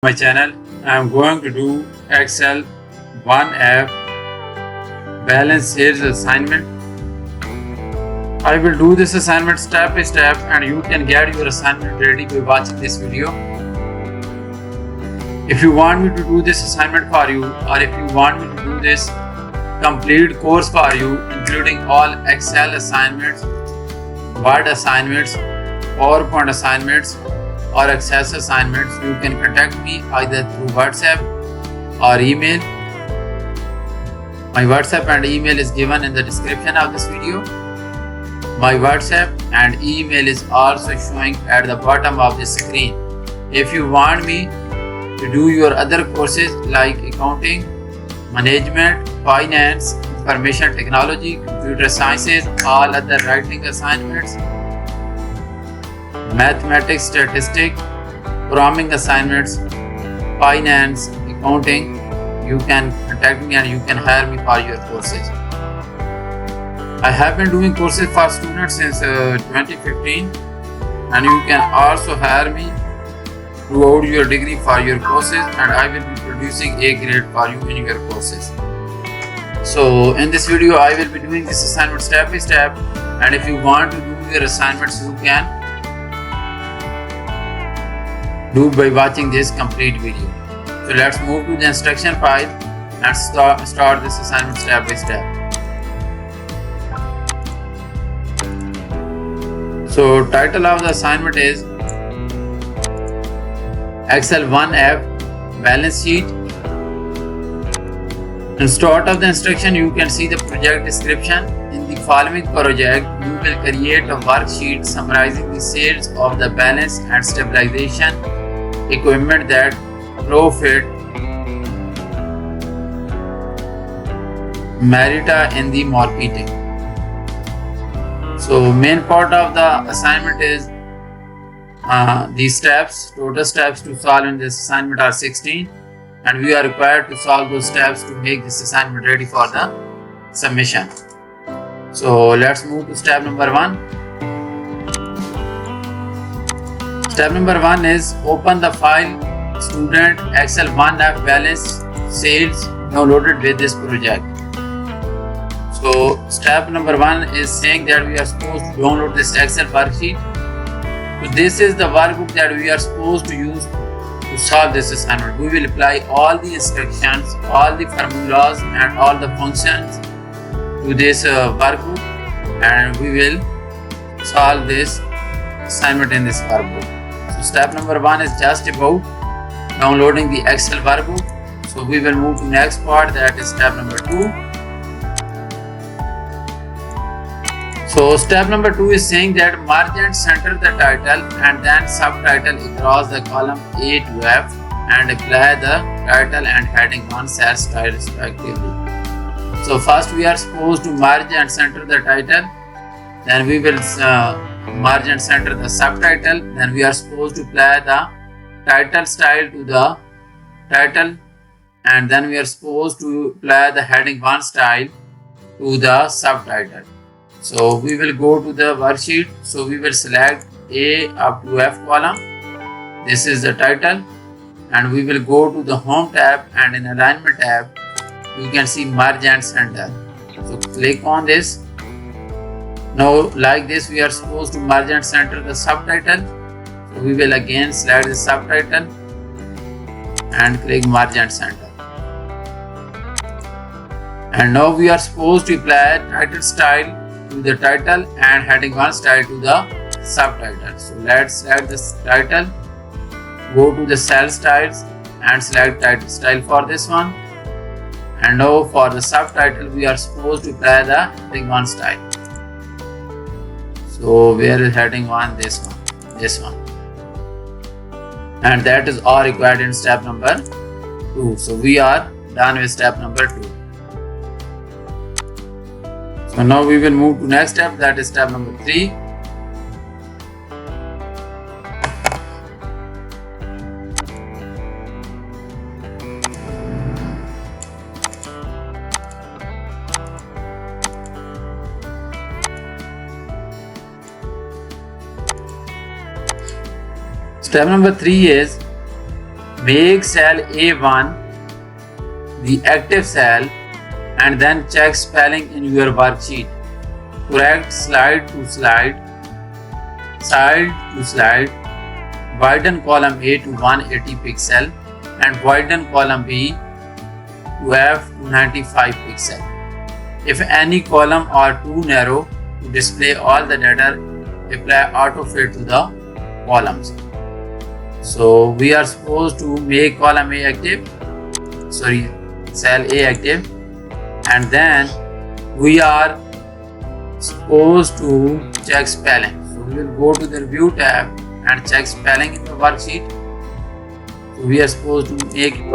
My channel. I am going to do Excel 1F balance sales assignment. I will do this assignment step by step and you can get your assignment ready by watching this video. If you want me to do this assignment for you, or if you want me to do this complete course for you, including all Excel assignments, Word assignments, PowerPoint assignments, or Access assignments, you can contact me either through WhatsApp or email. My WhatsApp and email is given in the description of this video. My WhatsApp and email is also showing at the bottom of the screen. If you want me to do your other courses like accounting, management, finance, information technology, computer sciences, all other writing assignments, mathematics, statistics, programming assignments, finance, accounting, you can contact me and you can hire me for your courses. I have been doing courses for students since 2015 and you can also hire me throughout your degree for your courses, and I will be producing A grade for you in your courses. So in this video I will be doing this assignment step by step, and if you want to do your assignments you can do by watching this complete video. So let's move to the instruction file and start this assignment step by step. So title of the assignment is Excel 1F balance sheet. In start of the instruction you can see the project description. In the following project you will create a worksheet summarizing the sales of the balance and stabilization equipment that profit Merita in the marketing. So main part of the assignment is these steps. Total steps to solve in this assignment are 16, and we are required to solve those steps to make this assignment ready for the submission. So let's move to step number 1. Step number 1 is open the file student Excel 1F balance sales downloaded with this project. So step number 1 is saying that we are supposed to download this Excel worksheet. So this is the workbook that we are supposed to use to solve this assignment. We will apply all the instructions, all the formulas and all the functions to this workbook, and we will solve this assignment in this workbook. So step number 1 is just about downloading the Excel workbook. So we will move to next part, that is step number 2. So step number 2 is saying that merge and center the title and then subtitle across the column A to F and apply the title and heading 1 cell style respectively. So first we are supposed to merge and center the title, then we will merge and center the subtitle, then we are supposed to apply the title style to the title, and then we are supposed to apply the heading 1 style to the subtitle. So we will go to the worksheet. So we will select A up to F column. This is the title, and we will go to the home tab, and in alignment tab you can see merge and center. So click on this. Now like this we are supposed to merge and center the subtitle. So we will again select the subtitle and click merge and center. And now we are supposed to apply title style to the title and heading 1 style to the subtitle. So let's select this title, go to the cell styles and select title style for this one. And now for the subtitle we are supposed to apply the heading 1 style. So where is heading 1? This one. And that is all required in step number 2. So we are done with step number 2. So now we will move to next step, that is step number 3. Step number 3 is Make cell A1 the active cell and then check spelling in your worksheet. Correct slide to slide, side to slide, widen column A to 180 pixel and widen column B to F to 95 pixel. If any column are too narrow to display all the data, apply autofill to the columns. So we are supposed to make column A active, cell A active, and then we are supposed to check spelling. So we will go to the review tab and check spelling in the worksheet. So we are supposed to make it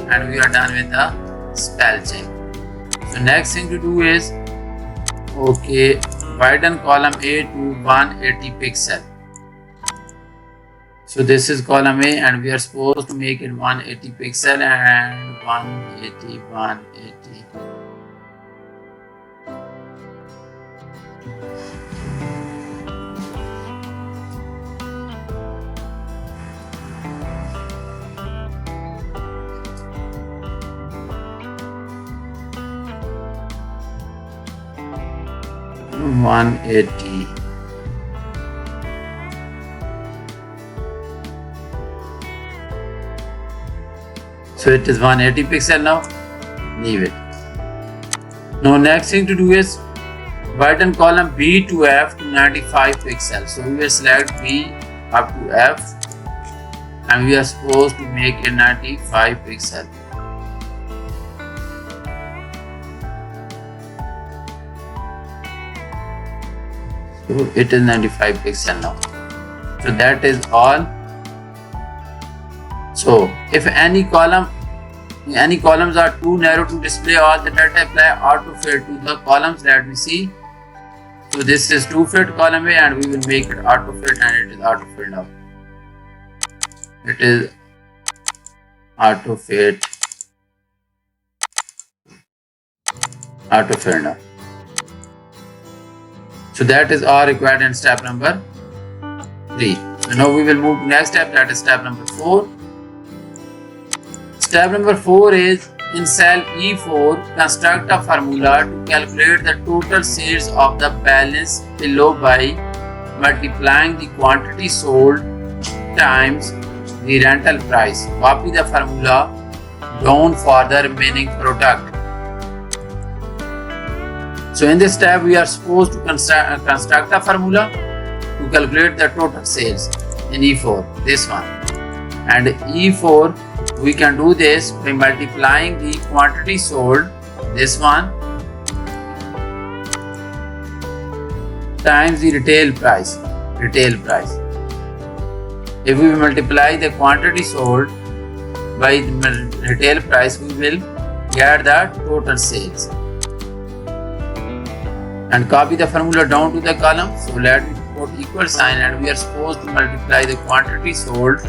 and we are done with the spell check. So next thing to do is widen column A to 180 pixel. So this is column A and we are supposed to make it 180 pixel and 180. So it is 180 pixel now. Leave it. Now next thing to do is widen column B to F to 95 pixels. So we will select B up to F and we are supposed to make it 95 pixel. So it is 95 pixel now. So that is all. So if any columns are too narrow to display all the data, apply autofill to the columns. Let me see. So this is 2 fit column A and we will make it autofill and it is autofilled now. It is autofilled now. So that is all required in step number 3. So now we will move to next step, that is step number 4. Step number 4 is in cell E4, construct a formula to calculate the total sales of the balance below by multiplying the quantity sold times the rental price. Copy the formula down for the remaining product. So in this step, we are supposed to construct a formula to calculate the total sales in E4, this one. And E4, we can do this by multiplying the quantity sold, this one, times the retail price. If we multiply the quantity sold by the retail price, we will get the total sales. And copy the formula down to the column. So let me put equal sign and we are supposed to multiply the quantity sold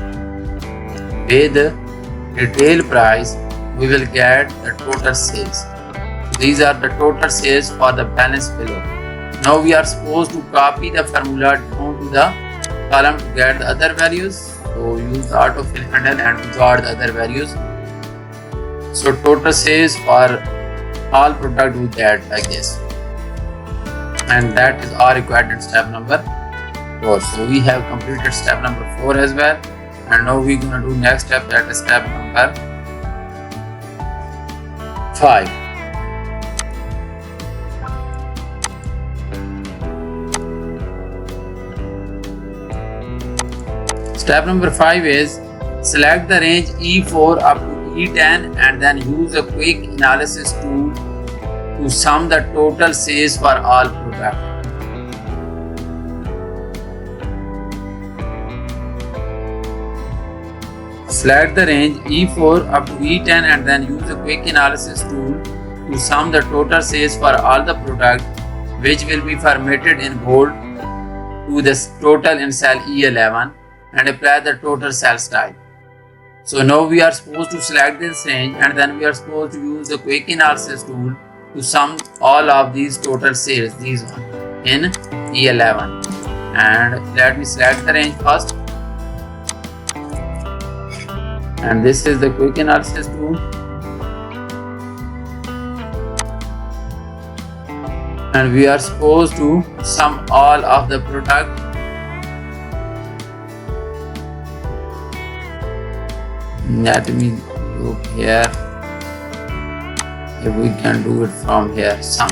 with the retail price. We will get the total sales. These are the total sales for the balance below. Now we are supposed to copy the formula down to the column to get the other values. So use the autofill handle and we got the other values. So total sales for all product we get like this. And that is all required in step number 4. So we have completed step number 4 as well. And now we're going to do next step, that is step number 5. Step number 5 is select the range E4 up to E10 and then use a quick analysis tool to sum the total sales for all products. Select the range E4 up to E10 and then use a quick analysis tool to sum the total sales for all the products, which will be formatted in bold to the total in cell E11 and apply the total sales type. So now we are supposed to select this range and then we are supposed to use the quick analysis tool to sum all of these total sales, these one, in E11. And let me select the range first. and this is the quick analysis tool. And we are supposed to sum all of the product. Let me look here if we can do it from here. Sum.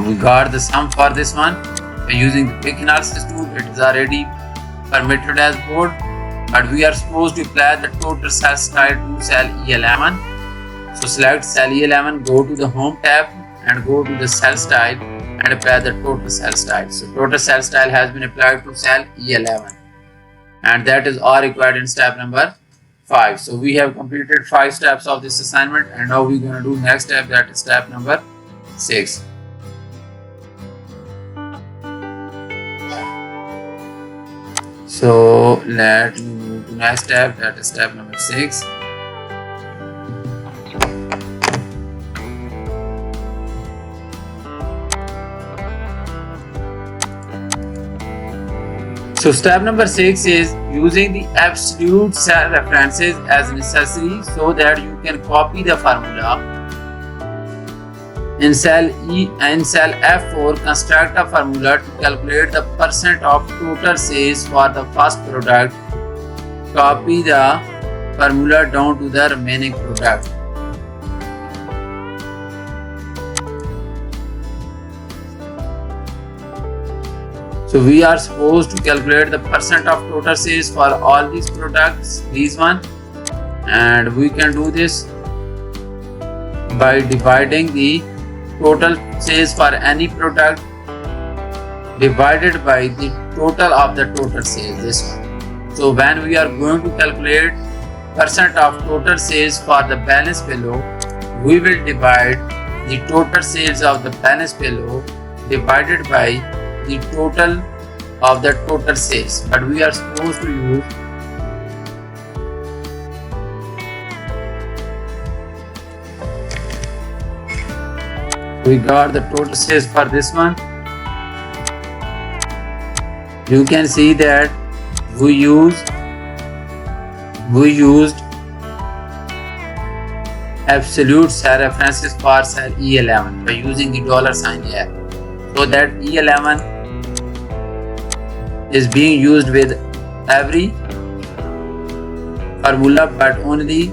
We got the sum for this one by using the quick analysis tool. It is already permitted as board, but we are supposed to apply the total cell style to cell E11. So select cell E11, go to the home tab and go to the cell style and apply the total cell style. So total cell style has been applied to cell E11, and that is all required in step number 5. So we have completed 5 steps of this assignment, and now we're going to do next step, that is step number 6. So let me move to next step, that is step number 6. So step number 6 is using the absolute cell references as necessary so that you can copy the formula. In cell F4, construct a formula to calculate the percent of total sales for the first product. Copy the formula down to the remaining product. So we are supposed to calculate the percent of total sales for all these products, these one, and we can do this by dividing the total sales for any product divided by the total of the total sales, this one. So when we are going to calculate percent of total sales for the balance below, we will divide the total sales of the balance below divided by the total of the total sales, but we are supposed to use we got the total sales for this one. You can see that we used absolute cell references for cell E11 by using the dollar sign here, so that E11 is being used with every formula, but only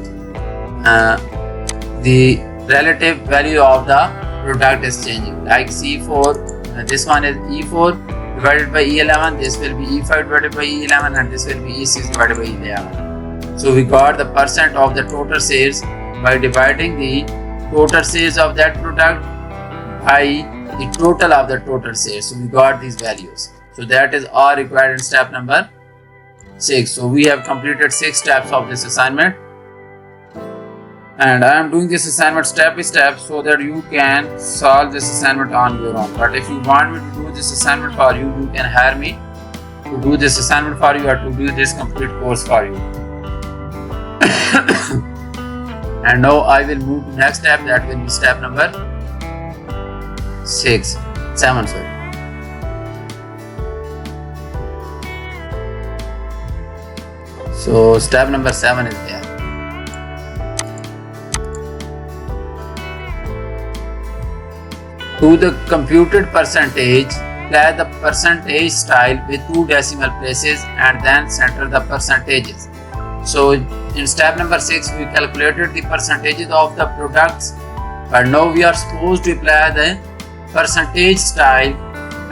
the relative value of the product is changing. Like C4, this one is E4 divided by E11, this will be E5 divided by E11, and this will be E6 divided by E11. So we got the percent of the total sales by dividing the total sales of that product by the total of the total sales. So we got these values. So that is all required in step number 6. So we have completed 6 steps of this assignment, and I am doing this assignment step by step so that you can solve this assignment on your own. But if you want me to do this assignment for you, you can hire me to do this assignment for you or to do this complete course for you. And now I will move to next step, that will be step number 7. So step number 7 is there. To the computed percentage, apply the percentage style with 2 decimal places and then center the percentages. So in step number 6, we calculated the percentages of the products, but now we are supposed to apply the percentage style,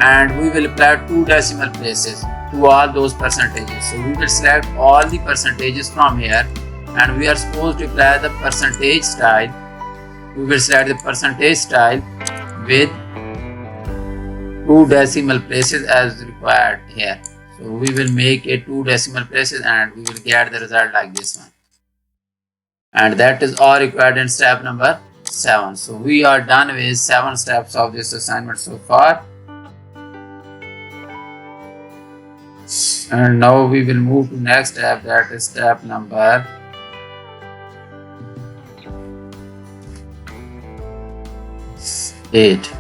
and we will apply 2 decimal places to all those percentages. So we will select all the percentages from here, and we are supposed to apply the percentage style. We will select the percentage style with 2 decimal places as required here. So we will make it 2 decimal places and we will get the result like this one. And that is all required in step number 7. So we are done with 7 steps of this assignment so far. And now we will move to next step, that is step number 8.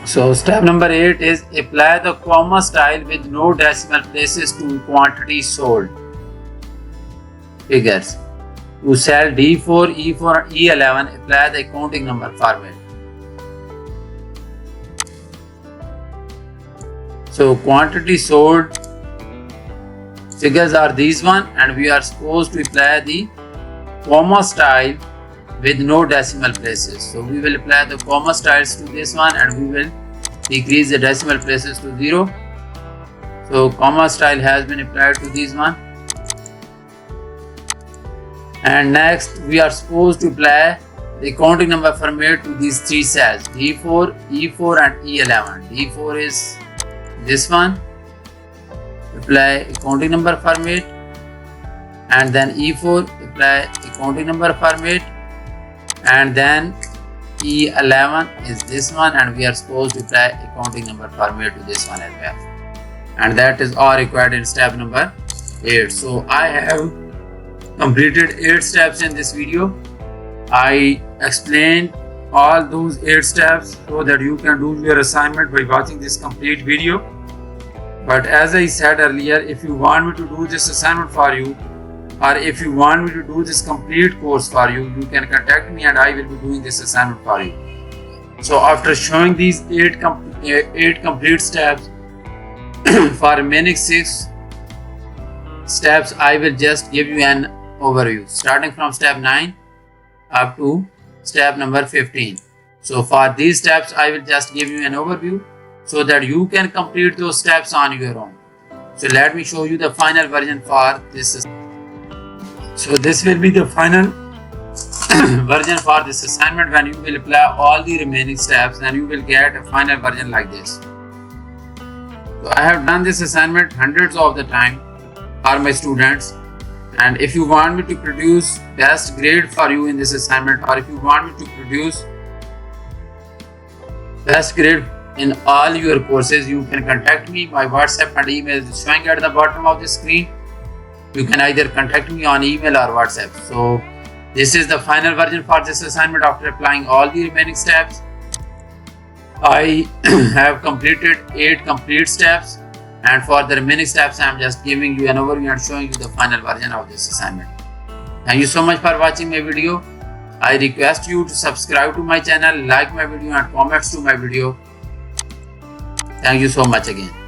So step number 8 is apply the comma style with no decimal places to quantity sold. Figures. To cell D4, E4 and E11, apply the accounting number format. So quantity sold figures are these one, and we are supposed to apply the comma style with no decimal places. So we will apply the comma styles to this one, and we will decrease the decimal places to 0. So comma style has been applied to this one. And next we are supposed to apply the accounting number format to these 3 cells, D4, E4 and E11. D4 is this one. Apply accounting number format, and then E4 apply accounting number format, and then E11 is this one, and we are supposed to apply accounting number format to this one as well. And that is all required in step number 8. So I have completed 8 steps in this video. I explained all those 8 steps so that you can do your assignment by watching this complete video. But as I said earlier, if you want me to do this assignment for you, or if you want me to do this complete course for you, you can contact me and I will be doing this assignment for you. So after showing these 8 complete steps, for remaining 6 steps, I will just give you an overview, starting from step 9 up to step number 15. So for these steps, I will just give you an overview so that you can complete those steps on your own. So let me show you the final version for this. So this will be the final version for this assignment. When you will apply all the remaining steps, then you will get a final version like this. So I have done this assignment hundreds of the time for my students, and if you want me to produce best grade for you in this assignment, or if you want me to produce best grade in all your courses, you can contact me. My WhatsApp and email is showing at the bottom of the screen. You can either contact me on email or WhatsApp. So this is the final version for this assignment after applying all the remaining steps. I have completed 8 complete steps, and for the remaining steps I am just giving you an overview and showing you the final version of this assignment. Thank you so much for watching my video. I request you to subscribe to my channel, like my video and comments to my video. Thank you so much again.